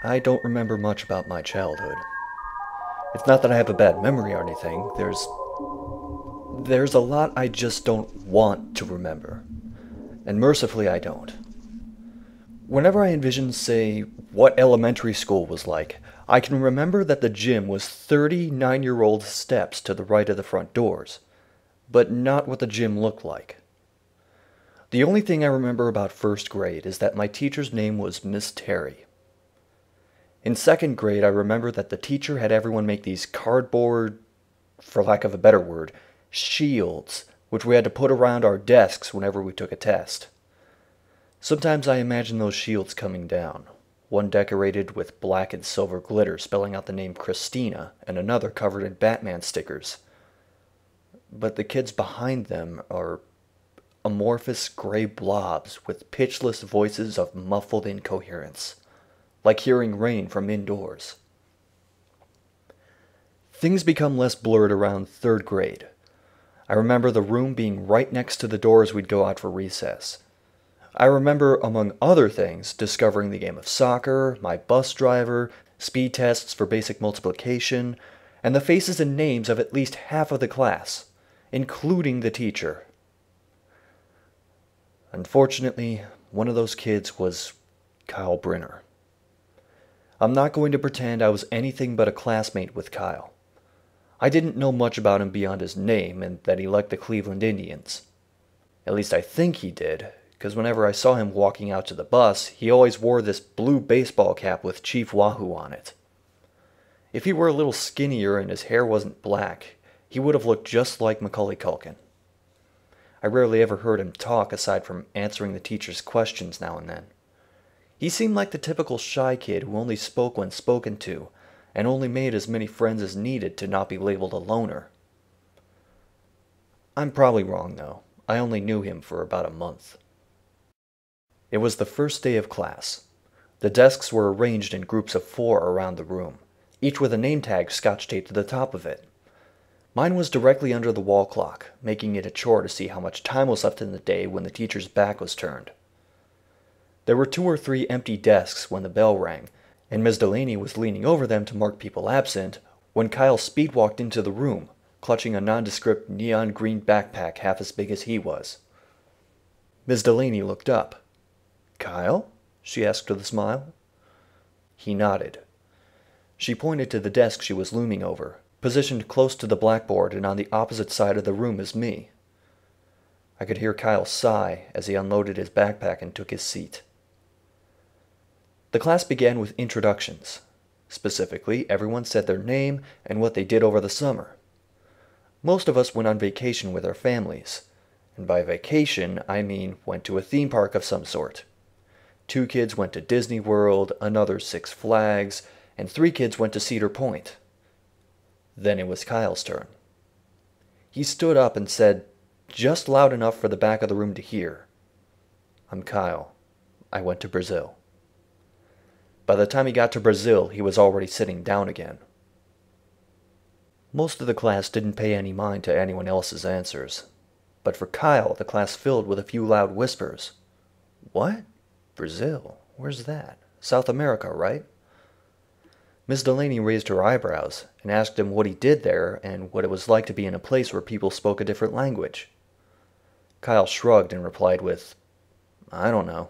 I don't remember much about my childhood. It's not that I have a bad memory or anything. There's a lot I just don't want to remember. And mercifully I don't. Whenever I envision, say, what elementary school was like, I can remember that the gym was 39-year-old steps to the right of the front doors, but not what the gym looked like. The only thing I remember about first grade is that my teacher's name was Miss Terry. In second grade, I remember that the teacher had everyone make these cardboard, for lack of a better word, shields, which we had to put around our desks whenever we took a test. Sometimes I imagine those shields coming down, one decorated with black and silver glitter spelling out the name Christina, and another covered in Batman stickers. But the kids behind them are amorphous gray blobs with pitchless voices of muffled incoherence, like hearing rain from indoors. Things become less blurred around third grade. I remember the room being right next to the door as we'd go out for recess. I remember, among other things, discovering the game of soccer, my bus driver, speed tests for basic multiplication, and the faces and names of at least half of the class, including the teacher. Unfortunately, one of those kids was Kyle Brenner. I'm not going to pretend I was anything but a classmate with Kyle. I didn't know much about him beyond his name and that he liked the Cleveland Indians. At least I think he did, because whenever I saw him walking out to the bus, he always wore this blue baseball cap with Chief Wahoo on it. If he were a little skinnier and his hair wasn't black, he would have looked just like Macaulay Culkin. I rarely ever heard him talk aside from answering the teacher's questions now and then. He seemed like the typical shy kid who only spoke when spoken to, and only made as many friends as needed to not be labeled a loner. I'm probably wrong, though. I only knew him for about a month. It was the first day of class. The desks were arranged in groups of 4 around the room, each with a name tag scotch-taped to the top of it. Mine was directly under the wall clock, making it a chore to see how much time was left in the day when the teacher's back was turned. There were 2 or 3 empty desks when the bell rang, and Ms. Delaney was leaning over them to mark people absent when Kyle speed walked into the room, clutching a nondescript neon green backpack half as big as he was. Ms. Delaney looked up. "Kyle?" she asked with a smile. He nodded. She pointed to the desk she was looming over, positioned close to the blackboard and on the opposite side of the room as me. I could hear Kyle sigh as he unloaded his backpack and took his seat. The class began with introductions. Specifically, everyone said their name and what they did over the summer. Most of us went on vacation with our families, and by vacation I mean went to a theme park of some sort. 2 kids went to Disney World, another Six Flags, and 3 kids went to Cedar Point. Then it was Kyle's turn. He stood up and said, just loud enough for the back of the room to hear, "I'm Kyle. I went to Brazil." By the time he got to Brazil, he was already sitting down again. Most of the class didn't pay any mind to anyone else's answers, but for Kyle, the class filled with a few loud whispers. "What? Brazil? Where's that? South America, right?" Miss Delaney raised her eyebrows and asked him what he did there and what it was like to be in a place where people spoke a different language. Kyle shrugged and replied with, "I don't know.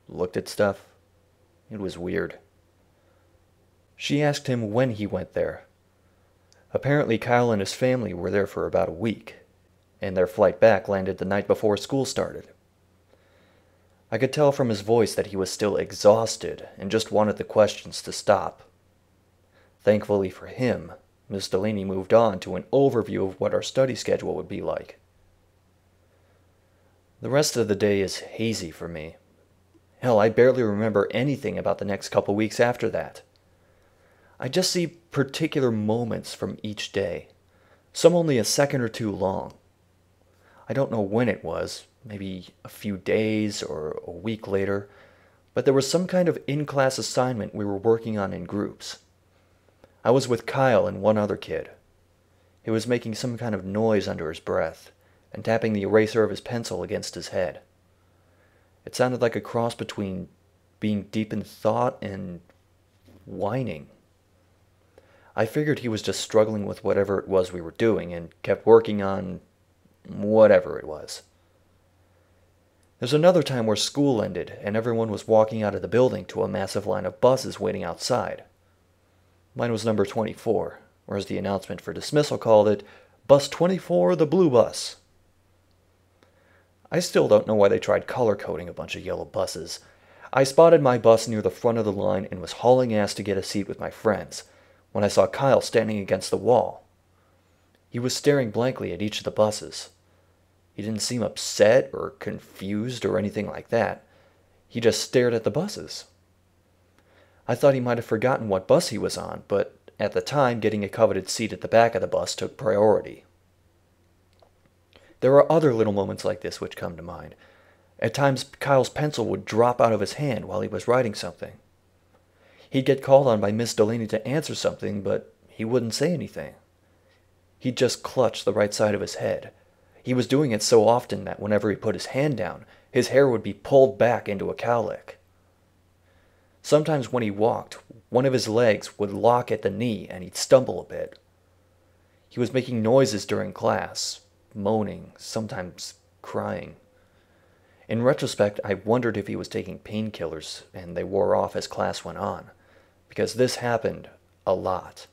Looked at stuff. It was weird." She asked him when he went there. Apparently Kyle and his family were there for about a week, and their flight back landed the night before school started. I could tell from his voice that he was still exhausted and just wanted the questions to stop. Thankfully for him, Miss Delaney moved on to an overview of what our study schedule would be like. The rest of the day is hazy for me. Hell, I barely remember anything about the next couple weeks after that. I just see particular moments from each day, some only a second or 2 long. I don't know when it was, maybe a few days or a week later, but there was some kind of in-class assignment we were working on in groups. I was with Kyle and one other kid. He was making some kind of noise under his breath and tapping the eraser of his pencil against his head. It sounded like a cross between being deep in thought and whining. I figured he was just struggling with whatever it was we were doing and kept working on whatever it was. There's another time where school ended and everyone was walking out of the building to a massive line of buses waiting outside. Mine was number 24, or as the announcement for dismissal called it, Bus 24, the blue bus. I still don't know why they tried color coding a bunch of yellow buses. I spotted my bus near the front of the line and was hauling ass to get a seat with my friends when I saw Kyle standing against the wall. He was staring blankly at each of the buses. He didn't seem upset or confused or anything like that. He just stared at the buses. I thought he might have forgotten what bus he was on, but at the time, getting a coveted seat at the back of the bus took priority. There are other little moments like this which come to mind. At times, Kyle's pencil would drop out of his hand while he was writing something. He'd get called on by Miss Delaney to answer something, but he wouldn't say anything. He'd just clutch the right side of his head. He was doing it so often that whenever he put his hand down, his hair would be pulled back into a cowlick. Sometimes when he walked, one of his legs would lock at the knee and he'd stumble a bit. He was making noises during class, moaning, sometimes crying. In retrospect, I wondered if he was taking painkillers and they wore off as class went on, because this happened a lot.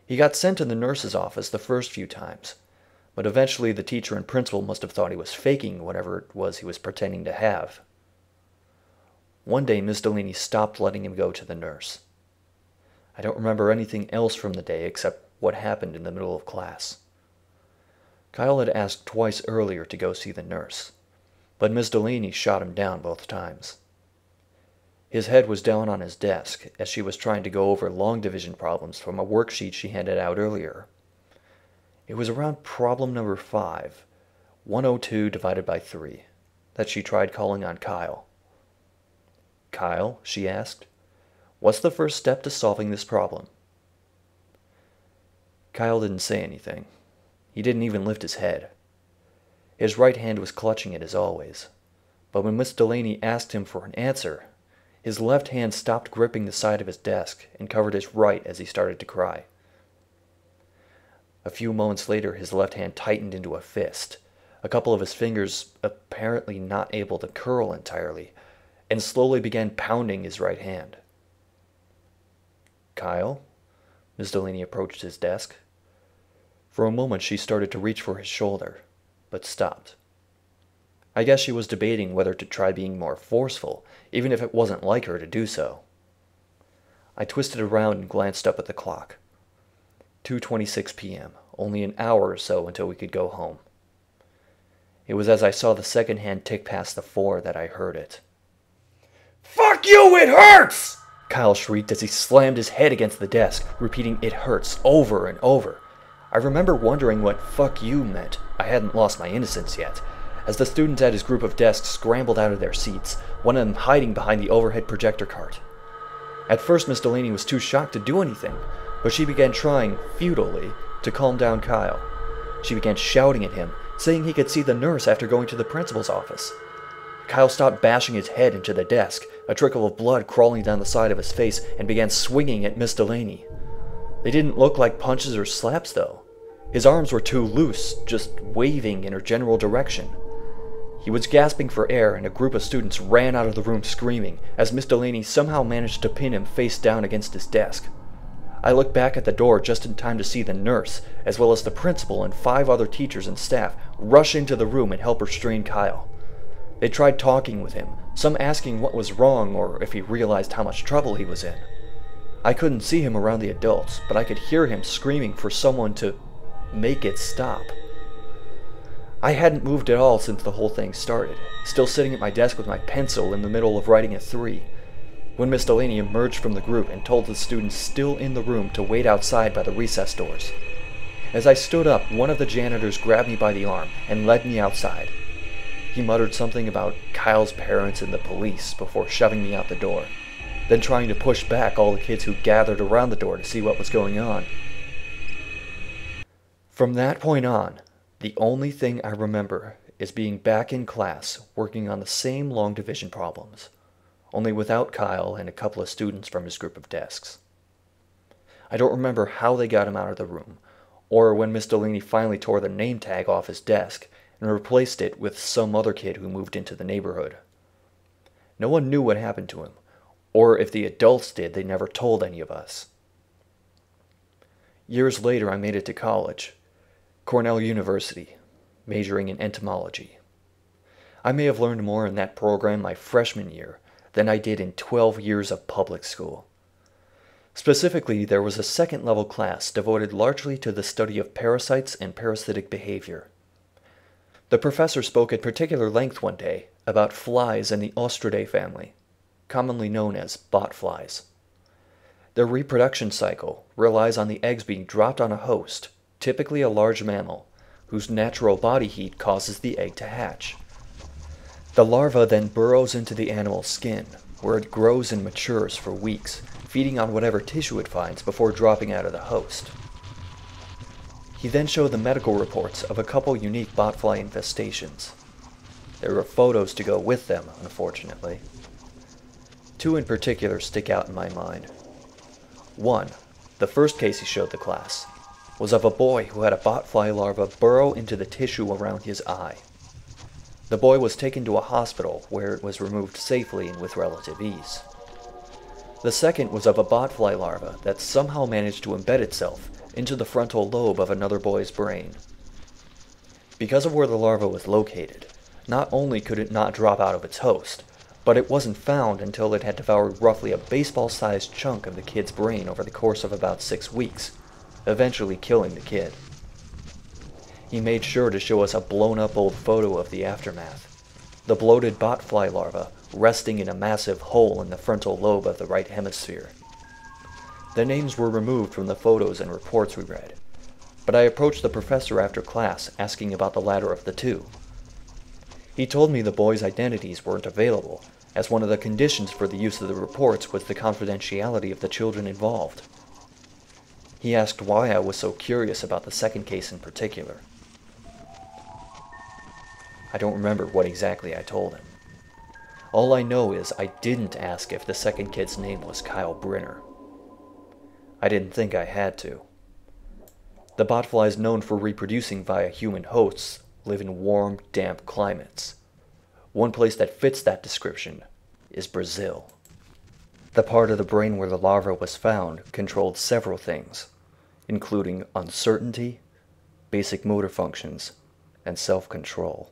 He got sent to the nurse's office the first few times, but eventually the teacher and principal must have thought he was faking whatever it was he was pretending to have. One day, Miss Delaney stopped letting him go to the nurse. I don't remember anything else from the day except what happened in the middle of class. Kyle had asked twice earlier to go see the nurse, but Miss Delaney shot him down both times. His head was down on his desk as she was trying to go over long division problems from a worksheet she handed out earlier. It was around problem number 5, 102 divided by 3, that she tried calling on Kyle. "Kyle," she asked, "what's the first step to solving this problem?" Kyle didn't say anything. He didn't even lift his head. His right hand was clutching it as always, but when Miss Delaney asked him for an answer, his left hand stopped gripping the side of his desk and covered his right as he started to cry. A few moments later, his left hand tightened into a fist, a couple of his fingers apparently not able to curl entirely, and slowly began pounding his right hand. "Kyle?" Miss Delaney approached his desk. For a moment she started to reach for his shoulder, but stopped. I guess she was debating whether to try being more forceful, even if it wasn't like her to do so. I twisted around and glanced up at the clock. 2:26 p.m., only an hour or so until we could go home. It was as I saw the second hand tick past the 4 that I heard it. "Fuck you, it hurts!" Kyle shrieked as he slammed his head against the desk, repeating "it hurts" over and over. I remember wondering what "fuck you" meant. I hadn't lost my innocence yet, as the students at his group of desks scrambled out of their seats, one of them hiding behind the overhead projector cart. At first, Miss Delaney was too shocked to do anything, but she began trying, futilely, to calm down Kyle. She began shouting at him, saying he could see the nurse after going to the principal's office. Kyle stopped bashing his head into the desk, a trickle of blood crawling down the side of his face, and began swinging at Miss Delaney. They didn't look like punches or slaps, though. His arms were too loose, just waving in her general direction. He was gasping for air, and a group of students ran out of the room screaming, as Miss Delaney somehow managed to pin him face down against his desk. I looked back at the door just in time to see the nurse, as well as the principal and 5 other teachers and staff, rush into the room and help restrain Kyle. They tried talking with him, some asking what was wrong or if he realized how much trouble he was in. I couldn't see him around the adults, but I could hear him screaming for someone to make it stop. I hadn't moved at all since the whole thing started, still sitting at my desk with my pencil in the middle of writing a 3, when Miss Delaney emerged from the group and told the students still in the room to wait outside by the recess doors. As I stood up, one of the janitors grabbed me by the arm and led me outside. He muttered something about Kyle's parents and the police before shoving me out the door, then trying to push back all the kids who gathered around the door to see what was going on. From that point on, the only thing I remember is being back in class working on the same long division problems, only without Kyle and a couple of students from his group of desks. I don't remember how they got him out of the room, or when Miss Delaney finally tore the name tag off his desk and replaced it with some other kid who moved into the neighborhood. No one knew what happened to him, or if the adults did, they never told any of us. Years later, I made it to college, Cornell University, majoring in entomology. I may have learned more in that program my freshman year than I did in 12 years of public school. Specifically, there was a second-level class devoted largely to the study of parasites and parasitic behavior. The professor spoke at particular length one day about flies in the Ostridae family, commonly known as botflies. Their reproduction cycle relies on the eggs being dropped on a host, typically a large mammal, whose natural body heat causes the egg to hatch. The larva then burrows into the animal's skin, where it grows and matures for weeks, feeding on whatever tissue it finds before dropping out of the host. He then showed the medical reports of a couple unique botfly infestations. There were photos to go with them, unfortunately. Two in particular stick out in my mind. One, the first case he showed the class, was of a boy who had a botfly larva burrow into the tissue around his eye. The boy was taken to a hospital where it was removed safely and with relative ease. The second was of a botfly larva that somehow managed to embed itself into the frontal lobe of another boy's brain. Because of where the larva was located, not only could it not drop out of its host, but it wasn't found until it had devoured roughly a baseball-sized chunk of the kid's brain over the course of about 6 weeks, eventually killing the kid. He made sure to show us a blown-up old photo of the aftermath. The bloated botfly larva resting in a massive hole in the frontal lobe of the right hemisphere. The names were removed from the photos and reports we read, but I approached the professor after class asking about the latter of the two. He told me the boys' identities weren't available, as one of the conditions for the use of the reports was the confidentiality of the children involved. He asked why I was so curious about the second case in particular. I don't remember what exactly I told him. All I know is I didn't ask if the second kid's name was Kyle Brenner. I didn't think I had to. The botflies known for reproducing via human hosts live in warm, damp climates. One place that fits that description is Brazil. The part of the brain where the larva was found controlled several things, including uncertainty, basic motor functions, and self-control.